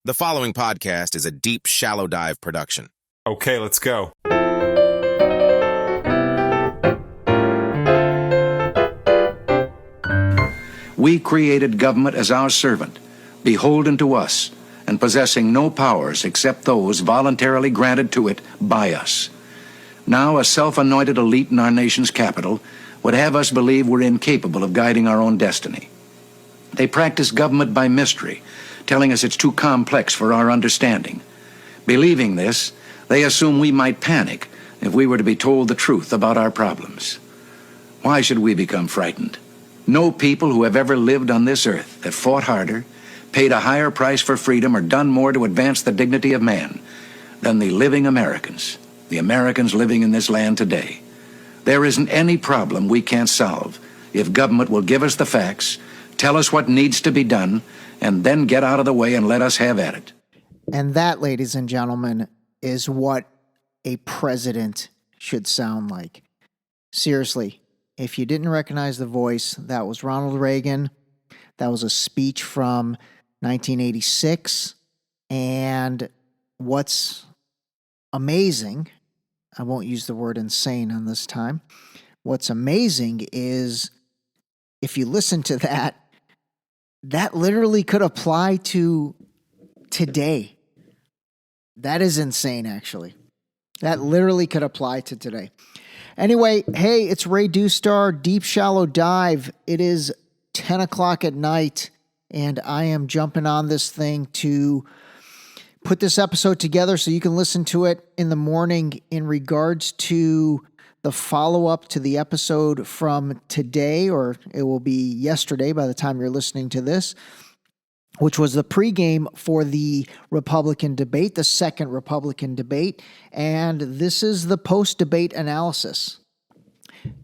The following podcast is a deep, shallow dive production. Okay, let's go. We created government as our servant, beholden to us, and possessing no powers except those voluntarily granted to it by us. Now, a self-anointed elite in our nation's capital would have us believe we're incapable of guiding our own destiny. They practice government by mystery, telling us it's too complex for our understanding. Believing this, they assume we might panic if we were to be told the truth about our problems. Why should we become frightened? No people who have ever lived on this earth have fought harder, paid a higher price for freedom, or done more to advance the dignity of man than the living Americans, the Americans living in this land today. There isn't any problem we can't solve if government will give us the facts, tell us what needs to be done, and then get out of the way and let us have at it. And that, ladies and gentlemen, is what a president should sound like. Seriously, if you didn't recognize the voice, that was Ronald Reagan. That was a speech from 1986. And what's amazing, I won't use the word insane on this time. What's amazing is if you listen to that, that literally could apply to today. That is insane, actually. That literally could apply to today. Anyway, hey, it's Ray Dustar, Deep Shallow Dive. It is 10 o'clock at night, and I am jumping on this thing to put this episode together so you can listen to it in the morning in regards to the follow-up to the episode from today, or it will be yesterday by the time you're listening to this, which was the pregame for the Republican debate, the second Republican debate, and this is the post-debate analysis.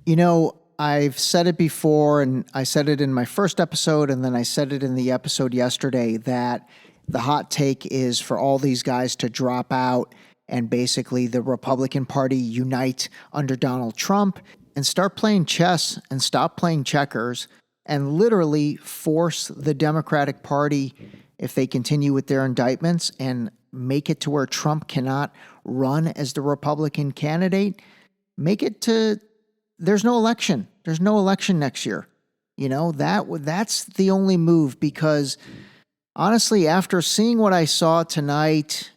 You know, I've said it before, and I said it in my first episode, and then I said it in the episode yesterday, that the hot take is for all these guys to drop out and basically the Republican Party unite under Donald Trump and start playing chess and stop playing checkers and literally force the Democratic Party, if they continue with their indictments, and make it to where Trump cannot run as the Republican candidate, make it to there's no election. There's no election next year. You know, that's the only move, because honestly, after seeing what I saw tonight,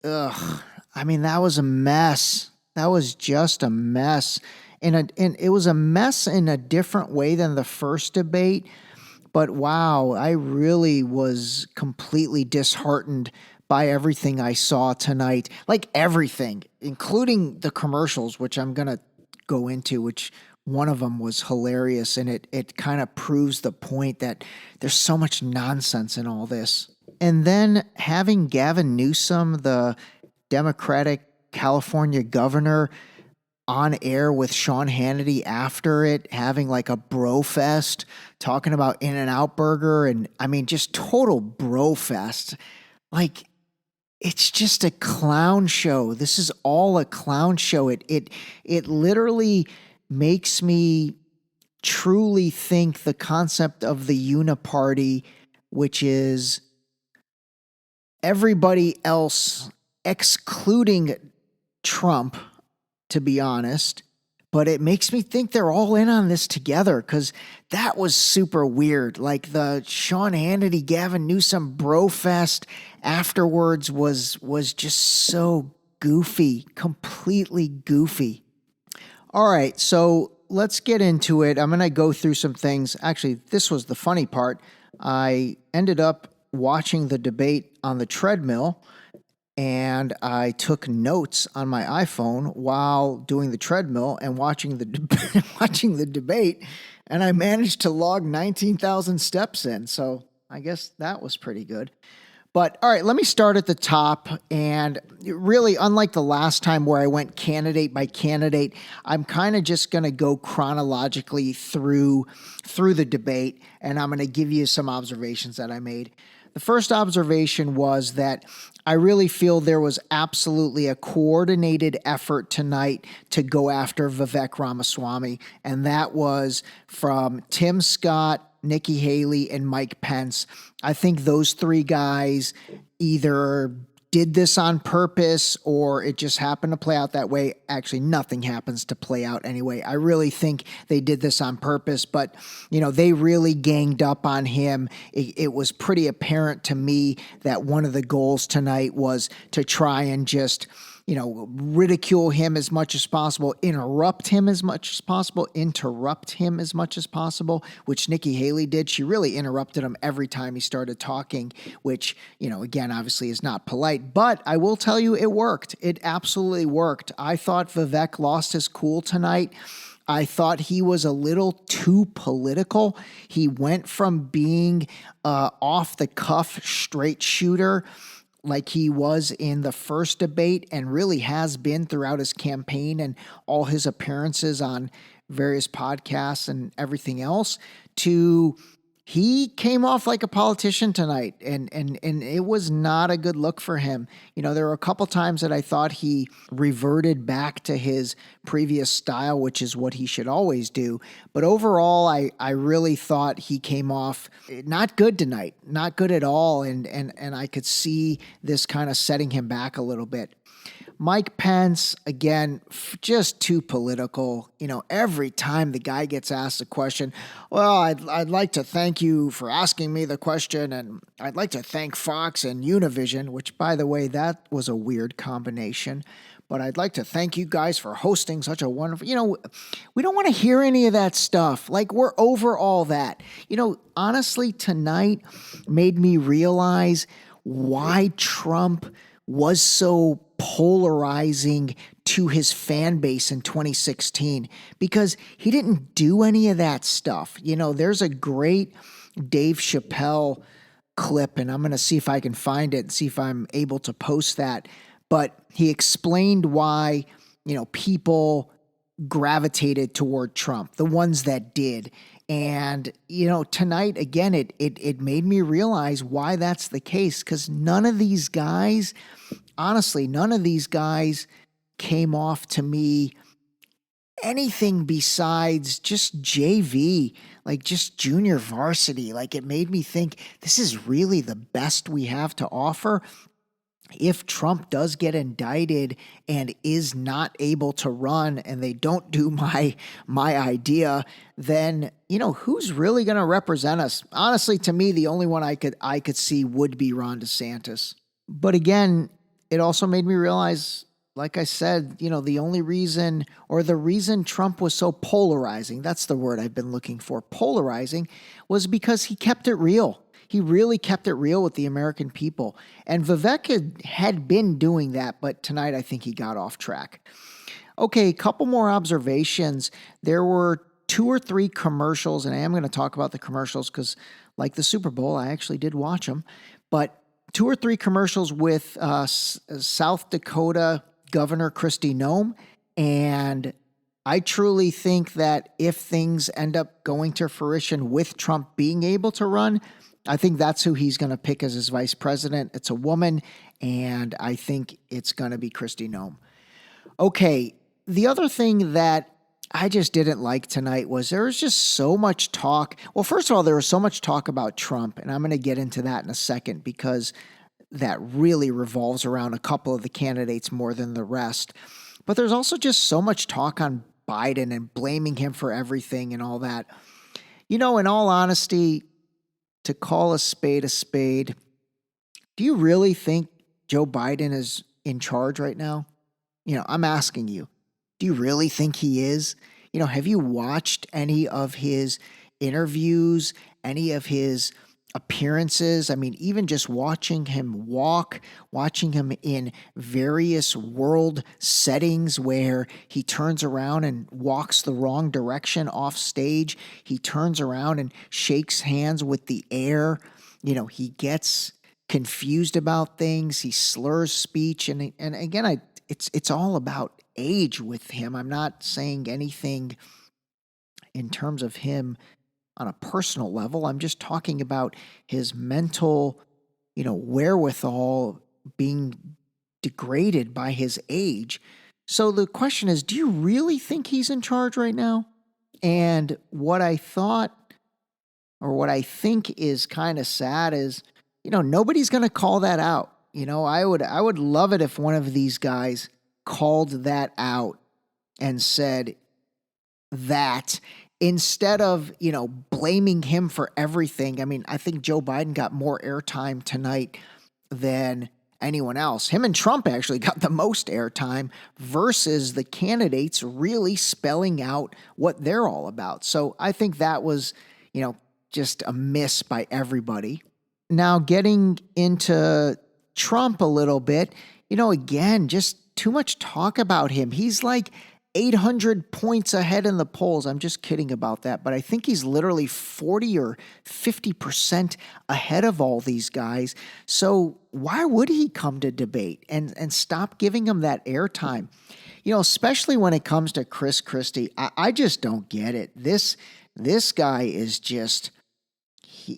I mean, that was a mess. That was just a mess. And it was a mess in a different way than the first debate. But wow, I really was completely disheartened by everything I saw tonight. Like everything, including the commercials, which I'm going to go into, which one of them was hilarious. And it kind of proves the point that there's so much nonsense in all this. And then having Gavin Newsom, the Democratic California governor, on air with Sean Hannity after it, having like a bro fest, talking about In-N-Out Burger, and I mean, just total bro fest. Like, it's just a clown show. This is all a clown show. It literally makes me truly think the concept of the uniparty, which is everybody else excluding Trump, to be honest, but it makes me think they're all in on this together, because that was super weird. Like the Sean Hannity, Gavin Newsom bro fest afterwards was just so goofy, completely goofy. All right, so let's get into it. I'm going to go through some things. Actually, this was the funny part. I ended up watching the debate on the treadmill, and I took notes on my iPhone while doing the treadmill and watching the watching the debate, and I managed to log 19,000 steps in. So I guess that was pretty good. But all right, let me start at the top. And really, unlike the last time where I went candidate by candidate, I'm kind of just going to go chronologically through the debate, and I'm going to give you some observations that I made. The first observation was that I really feel there was absolutely a coordinated effort tonight to go after Vivek Ramaswamy, and that was from Tim Scott Nikki Haley, and Mike Pence. I think those three guys either did this on purpose or it just happened to play out that way. Actually, nothing happens to play out anyway. I really think they did this on purpose, but they really ganged up on him. It was pretty apparent to me that one of the goals tonight was to try and just ridicule him as much as possible, interrupt him as much as possible, which Nikki Haley did. She really interrupted him every time he started talking, which, again, obviously is not polite. But I will tell you, it worked. It absolutely worked. I thought Vivek lost his cool tonight. I thought he was a little too political. He went from being off the cuff straight shooter like he was in the first debate and really has been throughout his campaign and all his appearances on various podcasts and everything else, to he came off like a politician tonight, and it was not a good look for him. There were a couple times that I thought he reverted back to his previous style, which is what he should always do. But overall, I really thought he came off not good tonight, not good at all, and I could see this kind of setting him back a little bit. Mike Pence, again, just too political. Every time the guy gets asked a question, well, I'd like to thank you for asking me the question, and I'd like to thank Fox and Univision, which, by the way, that was a weird combination. But I'd like to thank you guys for hosting such a wonderful, we don't want to hear any of that stuff. Like, we're over all that. Honestly, tonight made me realize why Trump was so polarizing to his fan base in 2016, because he didn't do any of that stuff. There's a great Dave Chappelle clip, and I'm going to see if I can find it and see if I'm able to post that. But he explained why, people gravitated toward Trump, the ones that did. And, tonight, again, it made me realize why that's the case, because none of these guys came off to me anything besides just JV, like just junior varsity. Like, it made me think this is really the best we have to offer. If Trump does get indicted and is not able to run, and they don't do my idea, then who's really going to represent us? Honestly, to me, the only one I could see would be Ron DeSantis. But again, it also made me realize, like I said, the only reason, or the reason Trump was so polarizing, that's the word I've been looking for, polarizing, was because he kept it real. He really kept it real with the American people. And Vivek had been doing that, but tonight I think he got off track. Okay, a couple more observations. There were 2 or 3 commercials, and I am going to talk about the commercials because, like the Super Bowl, I actually did watch them. But 2 or 3 commercials with South Dakota Governor Kristi Noem, and I truly think that if things end up going to fruition with Trump being able to run, I think that's who he's going to pick as his vice president. It's a woman, and I think it's going to be Kristi Noem. Okay, the other thing that I just didn't like tonight was there was just so much talk. Well, first of all, there was so much talk about Trump, and I'm going to get into that in a second because that really revolves around a couple of the candidates more than the rest. But there's also just so much talk on Biden and blaming him for everything and all that. In all honesty, to call a spade, do you really think Joe Biden is in charge right now? I'm asking you, do you really think he is? Have you watched any of his interviews, any of his appearances? I mean, even just watching him walk, watching him in various world settings where he turns around and walks the wrong direction off stage. He turns around and shakes hands with the air. He gets confused about things. He slurs speech. And again, it's all about age with him. I'm not saying anything in terms of him on a personal level. I'm just talking about his mental, wherewithal being degraded by his age. So the question is, do you really think he's in charge right now? And what I thought or what I think is kind of sad is, nobody's going to call that out. I would love it if one of these guys called that out and said that instead of, blaming him for everything. I mean, I think Joe Biden got more airtime tonight than anyone else. Him and Trump actually got the most airtime versus the candidates really spelling out what they're all about. So I think that was, just a miss by everybody. Now, getting into Trump a little bit, again, just too much talk about him. He's like 800 points ahead in the polls. I'm just kidding about that, but I think he's literally 40 or 50% ahead of all these guys. So why would he come to debate and stop giving him that airtime? Especially when it comes to Chris Christie, I just don't get it. This guy is just...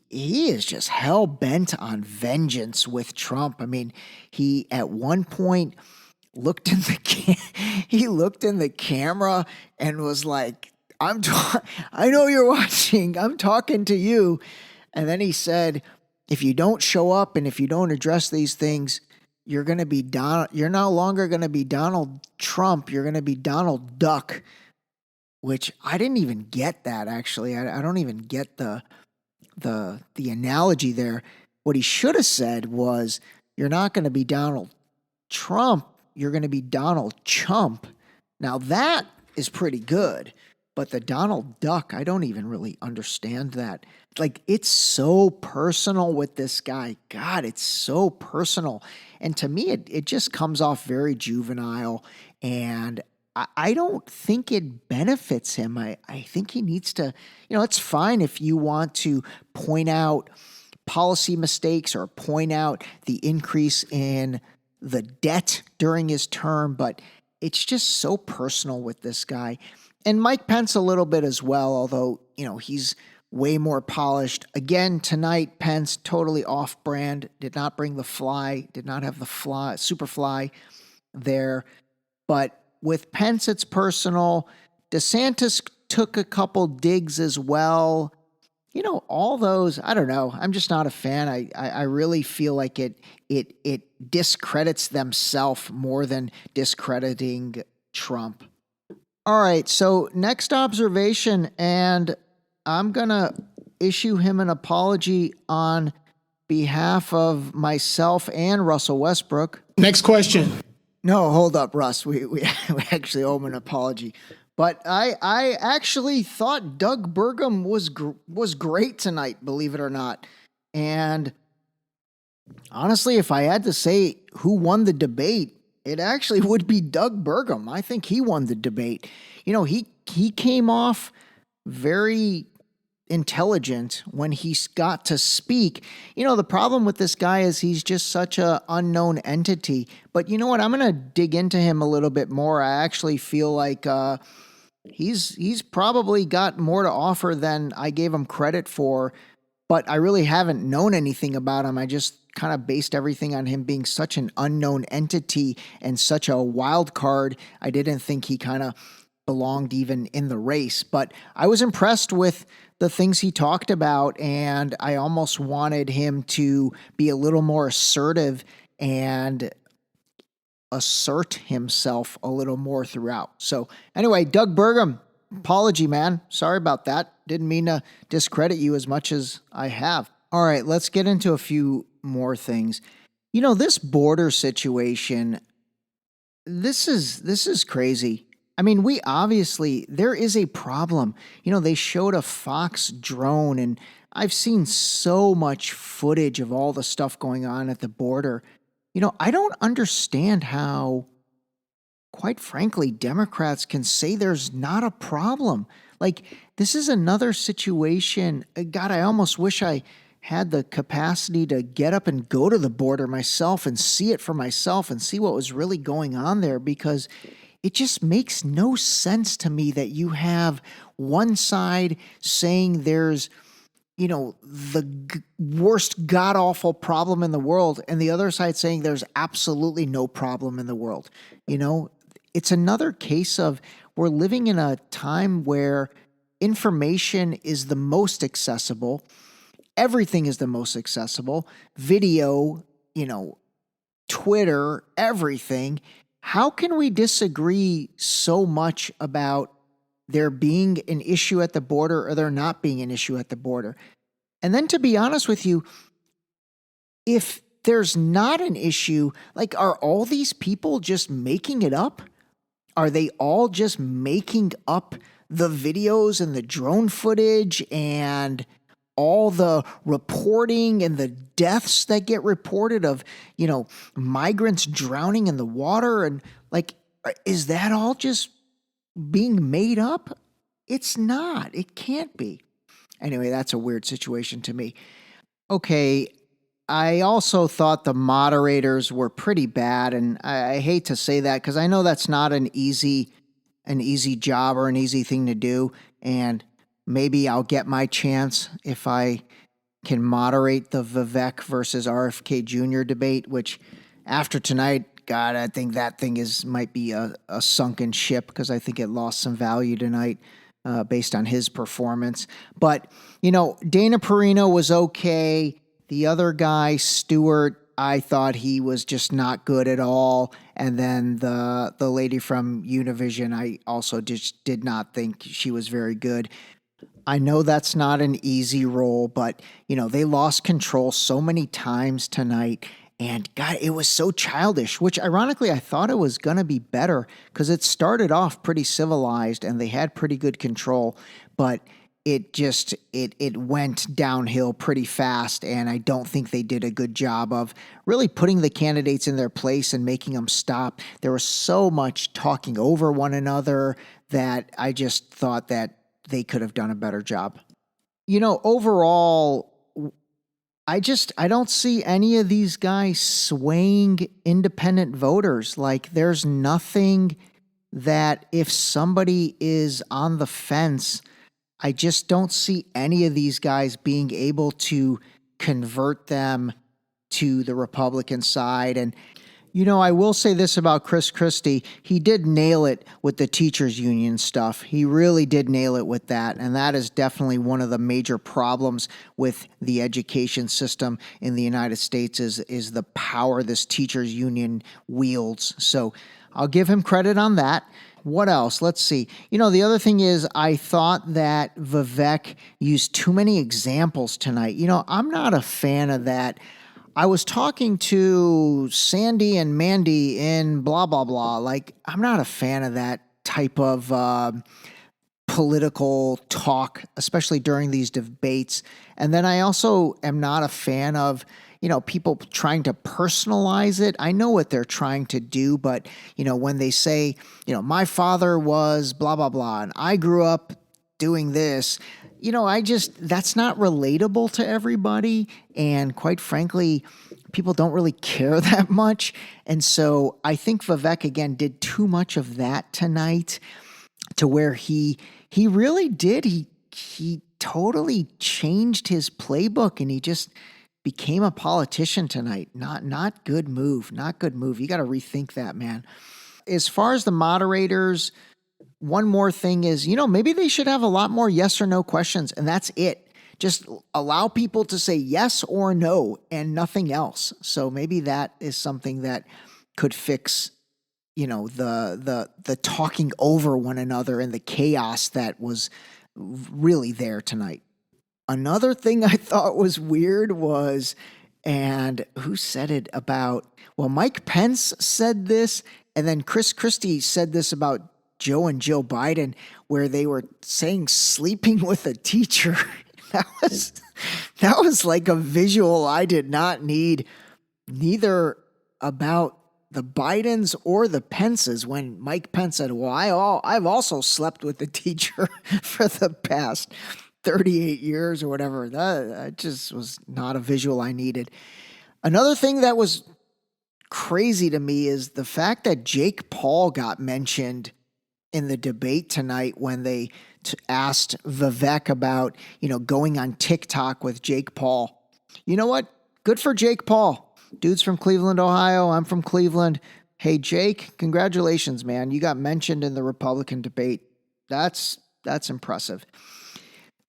He is just hell bent on vengeance with Trump. I mean, he at one point looked in the camera and was like, I know you're watching. I'm talking to you. And then he said, if you don't show up and if you don't address these things, you're no longer going to be Donald Trump. You're going to be Donald Duck, which I didn't even get that, actually. I don't even get the analogy there. What he should have said was, you're not going to be Donald Trump, you're going to be Donald Chump. Now that is pretty good, but the Donald Duck, I don't even really understand that. Like, it's so personal with this guy. God, it's so personal. And to me, it just comes off very juvenile, and I don't think it benefits him. I think he needs to, it's fine if you want to point out policy mistakes or point out the increase in the debt during his term, but it's just so personal with this guy. And Mike Pence a little bit as well, although, he's way more polished. Again, tonight, Pence totally off-brand, did not bring the fly, did not have the super fly there, but with Pence, it's personal. DeSantis took a couple digs as well. All those, I don't know. I'm just not a fan. I really feel like it discredits themselves more than discrediting Trump. All right, so next observation, and I'm going to issue him an apology on behalf of myself and Russell Westbrook. Next question. No, hold up, Russ. We actually owe him an apology. But I actually thought Doug Burgum was great tonight, believe it or not. And honestly, if I had to say who won the debate, it actually would be Doug Burgum. I think he won the debate. He came off very intelligent when he got to speak. The problem with this guy is he's just such a unknown entity. But you know what? I'm going to dig into him a little bit more. I actually feel like he's probably got more to offer than I gave him credit for, but I really haven't known anything about him. I just kind of based everything on him being such an unknown entity and such a wild card. I didn't think he kind of belonged even in the race, but I was impressed with the things he talked about, and I almost wanted him to be a little more assertive and assert himself a little more throughout. So anyway, Doug Burgum, apology, man. Sorry about that. Didn't mean to discredit you as much as I have. All right, let's get into a few more things. This border situation, this is crazy. I mean, there is a problem. They showed a Fox drone, and I've seen so much footage of all the stuff going on at the border. I don't understand how, quite frankly, Democrats can say there's not a problem. Like, this is another situation. God, I almost wish I had the capacity to get up and go to the border myself and see it for myself and see what was really going on there, because it just makes no sense to me that you have one side saying there's, the worst god-awful problem in the world, and the other side saying there's absolutely no problem in the world. It's another case of we're living in a time where information is the most accessible. Everything is the most accessible. Video, Twitter, everything. How can we disagree so much about there being an issue at the border or there not being an issue at the border? And then, to be honest with you, if there's not an issue, are all these people just making it up? Are they all just making up the videos and the drone footage and all the reporting and the deaths that get reported of, migrants drowning in the water? And is that all just being made up? It's not. It can't be. Anyway, that's a weird situation to me. Okay, I also thought the moderators were pretty bad, and I hate to say that because I know that's not an easy job or an easy thing to do, and maybe I'll get my chance if I can moderate the Vivek versus RFK Jr. debate, which after tonight, God, I think that thing might be a sunken ship because I think it lost some value tonight based on his performance. But, Dana Perino was okay. The other guy, Stewart, I thought he was just not good at all. And then the lady from Univision, I also just did not think she was very good. I know that's not an easy role, but, they lost control so many times tonight. And God, it was so childish, which ironically, I thought it was going to be better because it started off pretty civilized and they had pretty good control, but it went downhill pretty fast. And I don't think they did a good job of really putting the candidates in their place and making them stop. There was so much talking over one another that I just thought that they could have done a better job. Overall, I don't see any of these guys swaying independent voters. There's nothing that if somebody is on the fence, I just don't see any of these guys being able to convert them to the Republican side. And, I will say this about Chris Christie. He did nail it with the teachers union stuff. He really did nail it with that. And that is definitely one of the major problems with the education system in the United States is the power this teachers union wields. So I'll give him credit on that. What else? Let's see. The other thing is I thought that Vivek used too many examples tonight. I'm not a fan of that. I was talking to Sandy and Mandy in blah, blah, blah. I'm not a fan of that type of political talk, especially during these debates. And then I also am not a fan of, people trying to personalize it. I know what they're trying to do, but, when they say, my father was blah, blah, blah, and I grew up doing this, that's not relatable to everybody. And quite frankly, people don't really care that much. And so I think Vivek, again, did too much of that tonight to where he really did. He totally changed his playbook and he just became a politician tonight. Not good move. Not good move. You got to rethink that, man. As far as the moderators, one more thing is, maybe they should have a lot more yes or no questions, and that's it. Just allow people to say yes or no and nothing else. So maybe that is something that could fix, the talking over one another and the chaos that was really there tonight. Another thing I thought was weird was, and who said it about, Mike Pence said this, and then Chris Christie said this about Joe and Joe Biden, where they were saying sleeping with a teacher. That was like a visual I did not need, neither about the Bidens or the Pences, when Mike Pence said, I've also slept with a teacher for the past 38 years or whatever. That just was not a visual I needed. Another thing that was crazy to me is the fact that Jake Paul got mentioned in the debate tonight when they asked Vivek about, going on TikTok with Jake Paul. You know what? Good for Jake Paul. Dude's from Cleveland, Ohio. I'm from Cleveland. Hey, Jake, congratulations, man. You got mentioned in the Republican debate. That's impressive.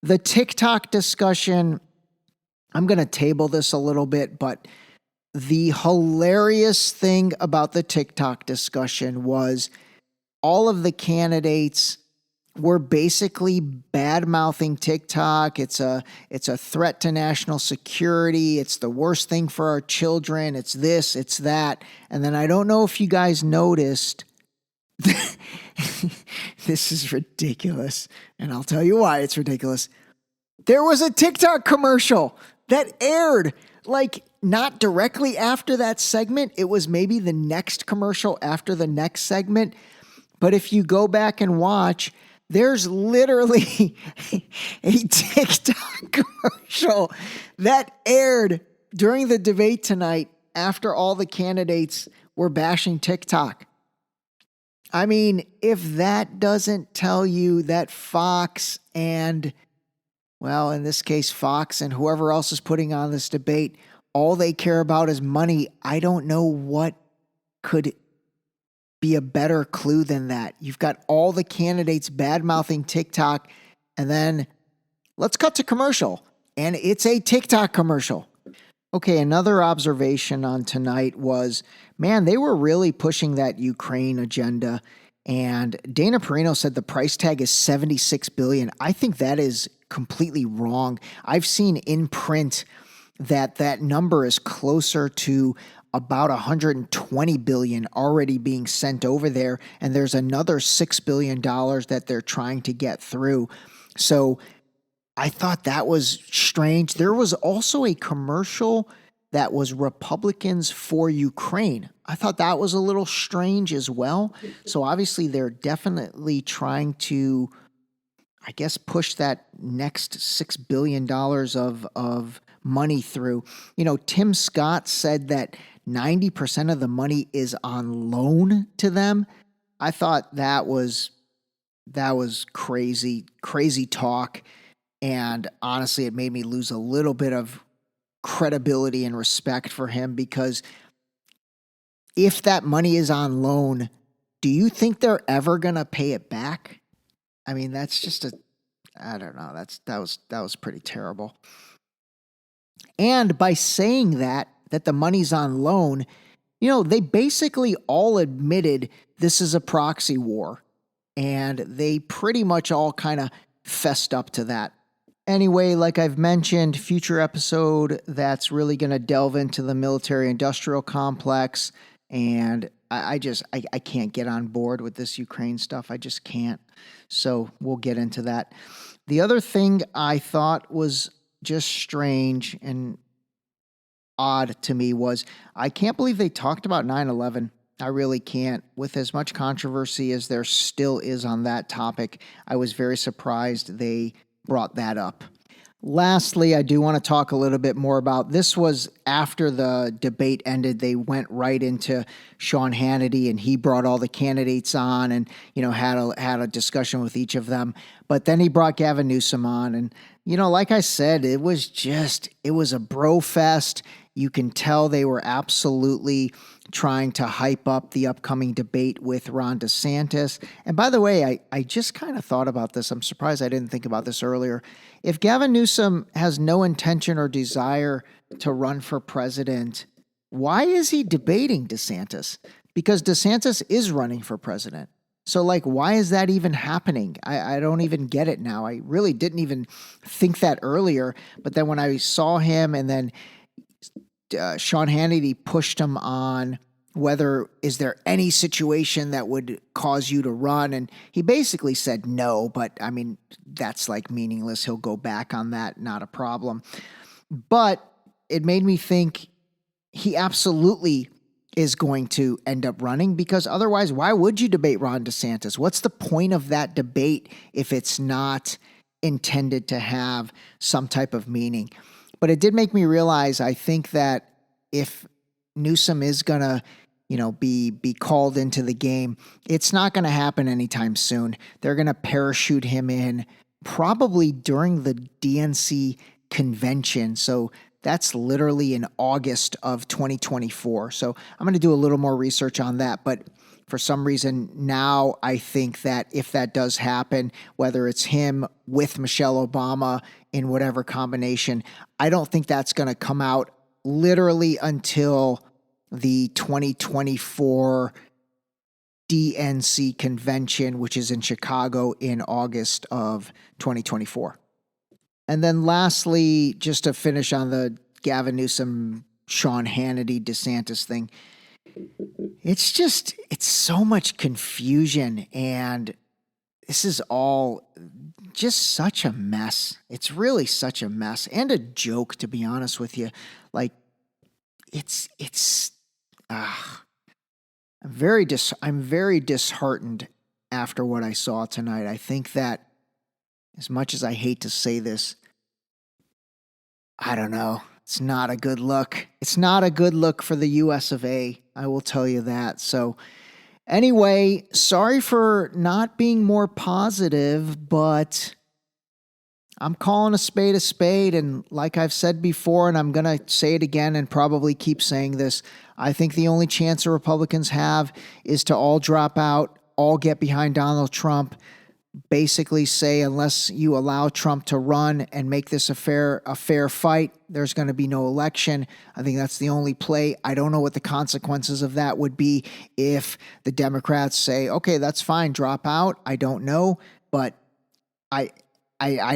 The TikTok discussion, I'm going to table this a little bit, but the hilarious thing about the TikTok discussion was all of the candidates were basically bad-mouthing TikTok. It's a threat to national security. It's the worst thing for our children. It's this, it's that. And then I don't know if you guys noticed, this is ridiculous, and I'll tell you why it's ridiculous. There was a TikTok commercial that aired, like, not directly after that segment. It was maybe the next commercial after the next segment. But if you go back and watch, there's literally a TikTok commercial that aired during the debate tonight after all the candidates were bashing TikTok. I mean, if that doesn't tell you that Fox and, well, in this case, Fox and whoever else is putting on this debate, all they care about is money, I don't know what could be a better clue than that. You've got all the candidates bad-mouthing TikTok, and then let's cut to commercial, and it's a TikTok commercial. Okay, another observation on tonight was, man, they were really pushing that Ukraine agenda, and Dana Perino said the price tag is $76 billion. I think that is completely wrong. I've seen in print that number is closer to about $120 billion already being sent over there, and there's another $6 billion that they're trying to get through. So I thought that was strange. There was also a commercial that was Republicans for Ukraine. I thought that was a little strange as well. So obviously they're definitely trying to, I guess, push that next $6 billion of money through. You know, Tim Scott said that 90% of the money is on loan to them. I thought that was crazy talk. And honestly, it made me lose a little bit of credibility and respect for him, because if that money is on loan, do you think they're ever going to pay it back? I mean, that's just I don't know. That was pretty terrible. And by saying that the money's on loan, you know, they basically all admitted this is a proxy war, and they pretty much all kind of fessed up to that. Anyway, like I've mentioned, future episode that's really going to delve into the military-industrial complex, and I can't get on board with this Ukraine stuff. I just can't. So we'll get into that. The other thing I thought was just strange and odd to me was, I can't believe they talked about 9/11. I really can't. With as much controversy as there still is on that topic, I was very surprised they brought that up. Lastly, I do want to talk a little bit more about, this was after the debate ended. They went right into Sean Hannity, and he brought all the candidates on and, you know, had a discussion with each of them. But then he brought Gavin Newsom on, and, you know, like I said, it was a bro fest. You can tell they were absolutely trying to hype up the upcoming debate with Ron DeSantis. And by the way, I just kind of thought about this. I'm surprised I didn't think about this earlier. If Gavin Newsom has no intention or desire to run for president, why is he debating DeSantis? Because DeSantis is running for president. So, like, why is that even happening? I don't even get it now. I really didn't even think that earlier. But then when I saw him, and then Sean Hannity pushed him on is there any situation that would cause you to run? And he basically said no, but I mean, that's like meaningless. He'll go back on that, not a problem. But it made me think he absolutely is going to end up running, because otherwise, why would you debate Ron DeSantis? What's the point of that debate if it's not intended to have some type of meaning? But it did make me realize, I think that if Newsom is going to, you know, be called into the game, it's not going to happen anytime soon. They're going to parachute him in probably during the DNC convention. So That's literally in August of 2024. So I'm going to do a little more research on that. But for some reason, now I think that if that does happen, whether it's him with Michelle Obama in whatever combination, I don't think that's going to come out literally until the 2024 DNC convention, which is in Chicago in August of 2024. And then lastly, just to finish on the Gavin Newsom, Sean Hannity, DeSantis thing, it's so much confusion, and this is all just such a mess. It's really such a mess and a joke, to be honest with you. Like, I'm very disheartened after what I saw tonight. I think that, as much as I hate to say this, I don't know. It's not a good look. It's not a good look for the US of A. I will tell you that. So anyway, sorry for not being more positive, but I'm calling a spade, and like I've said before, and I'm going to say it again and probably keep saying this, I think the only chance the Republicans have is to all drop out, all get behind Donald Trump, basically say, unless you allow Trump to run and make this a fair fight, there's going to be no election. I think that's the only play. I don't know what the consequences of that would be if the Democrats say, okay, that's fine, drop out. I don't know, but I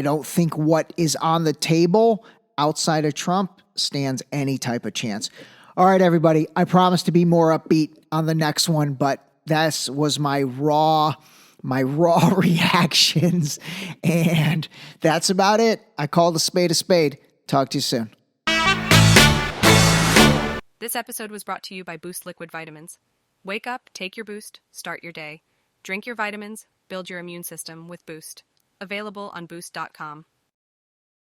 don't think what is on the table outside of Trump stands any type of chance. All right, everybody, I promise to be more upbeat on the next one, but this was my raw reactions, and that's about it. I called a spade a spade. Talk to you soon. This episode was brought to you by Boost Liquid Vitamins. Wake up, take your Boost, start your day. Drink your vitamins, build your immune system with Boost. Available on Boost.com.